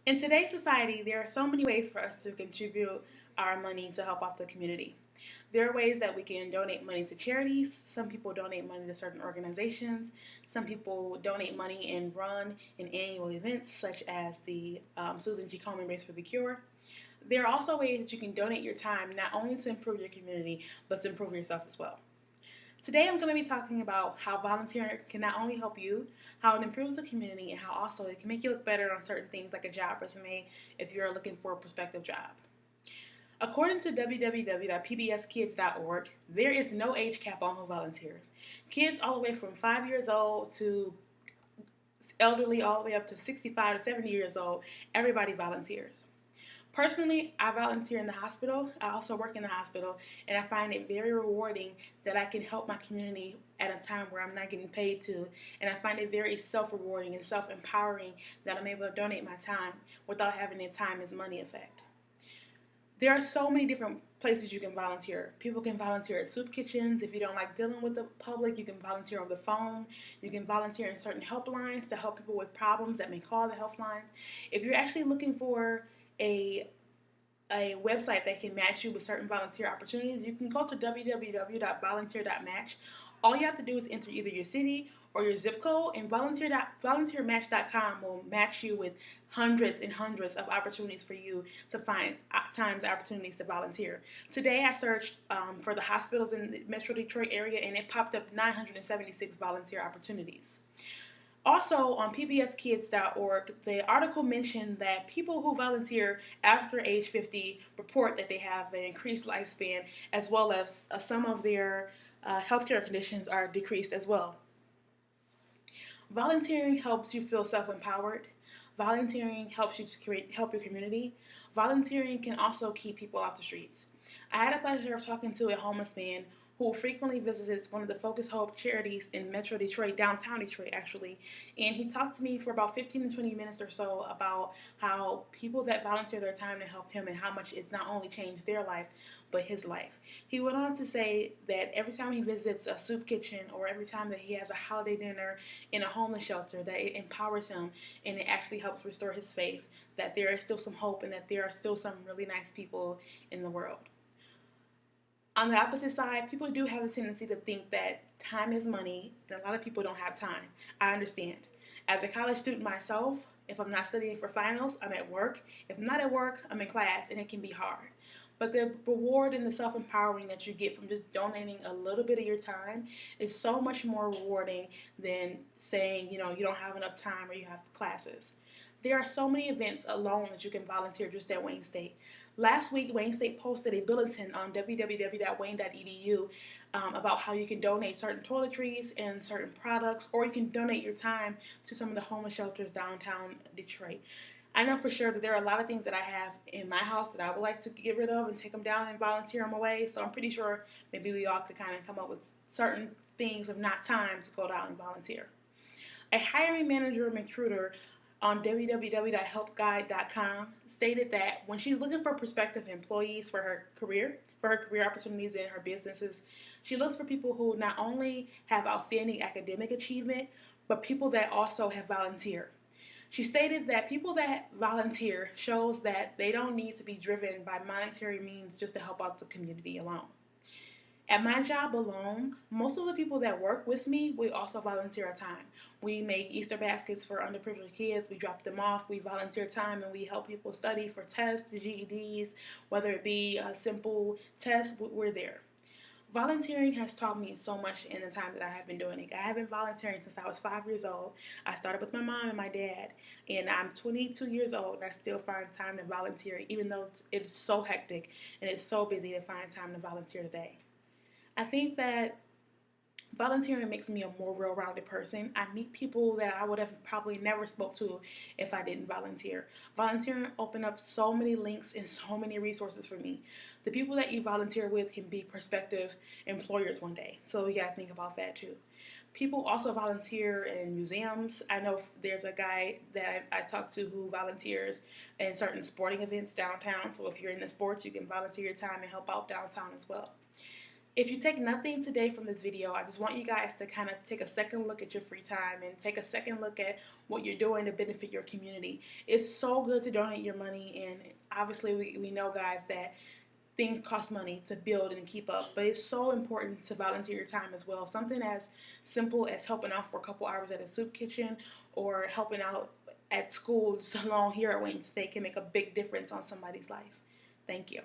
In today's society, there are so many ways for us to contribute our money to help out the community. There are ways that we can donate money to charities. Some people donate money to certain organizations. Some people donate money and run in annual events such as the Susan G. Komen Race for the Cure. There are also ways that you can donate your time not only to improve your community, but to improve yourself as well. Today I'm going to be talking about how volunteering can not only help you, how it improves the community, and how also it can make you look better on certain things like a job resume if you're looking for a prospective job. According to www.pbskids.org, there is no age cap on who volunteers. Kids all the way from 5 years old to elderly all the way up to 65 to 70 years old, everybody volunteers. Personally, I volunteer in the hospital. I also work in the hospital, and I find it very rewarding that I can help my community at a time where I'm not getting paid to. And I find it very self rewarding and self empowering that I'm able to donate my time without having the time as money effect. There are so many different places you can volunteer. People can volunteer at soup kitchens. If you don't like dealing with the public, you can volunteer over the phone. You can volunteer in certain helplines to help people with problems that may call the helplines. If you're actually looking for a a website that can match you with certain volunteer opportunities, you can go to www.volunteer.match. All you have to do is enter either your city or your zip code, and volunteermatch.com will match you with hundreds and hundreds of opportunities for you to find times opportunities to volunteer. Today I searched for the hospitals in the Metro Detroit area, and it popped up 976 volunteer opportunities. Also, on pbskids.org, the article mentioned that people who volunteer after age 50 report that they have an increased lifespan, as well as some of their healthcare conditions are decreased as well. Volunteering helps you feel self empowered. Volunteering helps you to help your community. Volunteering can also keep people off the streets. I had a pleasure of talking to a homeless man who frequently visits one of the Focus Hope charities in Metro Detroit, downtown Detroit actually. And he talked to me for about 15 to 20 minutes or so about how people that volunteer their time to help him and how much it's not only changed their life, but his life. He went on to say that every time he visits a soup kitchen or every time that he has a holiday dinner in a homeless shelter, that it empowers him and it actually helps restore his faith that there is still some hope and that there are still some really nice people in the world. On the opposite side, people do have a tendency to think that time is money, and a lot of people don't have time. I understand. As a college student myself, if I'm not studying for finals, I'm at work. If I'm not at work, I'm in class, and it can be hard. But the reward and the self empowering that you get from just donating a little bit of your time is so much more rewarding than saying, you don't have enough time or you have classes. There are so many events alone that you can volunteer just at Wayne State. Last week, Wayne State posted a bulletin on www.wayne.edu about how you can donate certain toiletries and certain products, or you can donate your time to some of the homeless shelters downtown Detroit. I know for sure that there are a lot of things that I have in my house that I would like to get rid of and take them down and volunteer them away. So I'm pretty sure maybe we all could kind of come up with certain things of not time to go down and volunteer. A hiring manager and recruiter on www.helpguide.com stated that when she's looking for prospective employees for her career opportunities in her businesses, she looks for people who not only have outstanding academic achievement, but people that also have volunteered. She stated that people that volunteer shows that they don't need to be driven by monetary means just to help out the community alone. At my job alone, most of the people that work with me, we also volunteer our time. We make Easter baskets for underprivileged kids. We drop them off. We volunteer time and we help people study for tests, GEDs, whether it be a simple test, we're there. Volunteering has taught me so much in the time that I have been doing it. I have been volunteering since I was 5 years old. I started with my mom and my dad, and I'm 22 years old, and I still find time to volunteer, even though it's so hectic and it's so busy to find time to volunteer today. I think that volunteering makes me a more well-rounded person. I meet people that I would have probably never spoke to if I didn't volunteer. Volunteering opened up so many links and so many resources for me. The people that you volunteer with can be prospective employers one day, so you gotta think about that too. People also volunteer in museums. I know there's a guy that I talked to who volunteers in certain sporting events downtown, so if you're into sports, you can volunteer your time and help out downtown as well. If you take nothing today from this video, I just want you guys to kind of take a second look at your free time and take a second look at what you're doing to benefit your community. It's so good to donate your money, and obviously we know, guys, that things cost money to build and keep up, but it's so important to volunteer your time as well. Something as simple as helping out for a couple hours at a soup kitchen or helping out at school just along here at Wayne State can make a big difference on somebody's life. Thank you.